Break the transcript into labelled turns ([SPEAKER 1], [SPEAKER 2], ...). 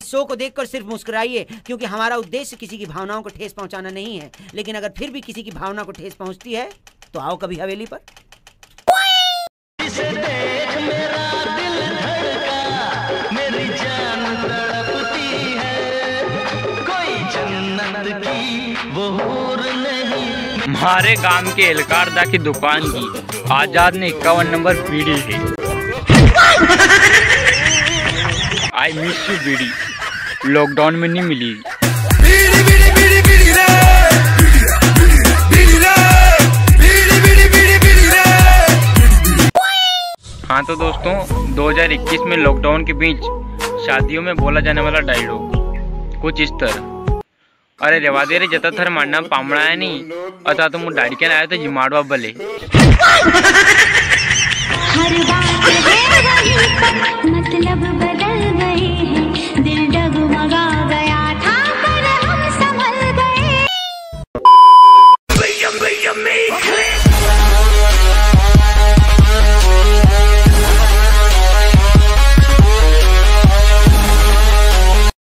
[SPEAKER 1] Show को देखकर सिर्फ मुस्कुराइए, क्योंकि हमारा उद्देश्य किसी की भावनाओं को ठेस पहुंचाना नहीं है। लेकिन अगर फिर भी किसी की भावना को ठेस पहुंचती है तो आओ कभी हवेली पर। इसे देख मेरा दिल धड़का, मेरी जान तड़पती है, कोई जन्नत की वो हूर नहीं।
[SPEAKER 2] हमारे गांव के एलकारदा की दुकान की आजाद ने 51 नंबर बीड़ी है। I miss you bidi, lockdown में नहीं मिली। बीड़ी बीड़ी बीड़ी बीड़ी रे, बीड़ी रे, बीड़ी बीड़ी बीड़ी बीड़ी रे। हाँ तो दोस्तों, 2021 में लॉकडाउन के बीच शादियों में बोला जाने वाला डायलॉग कुछ इस तरह। अरे रेवा दे रे जता थर मारना पामड़ा है नहीं, अता तो मुझे डाड़ी के आया तो जिमाड़वा बले। हर बात है वही, मतलब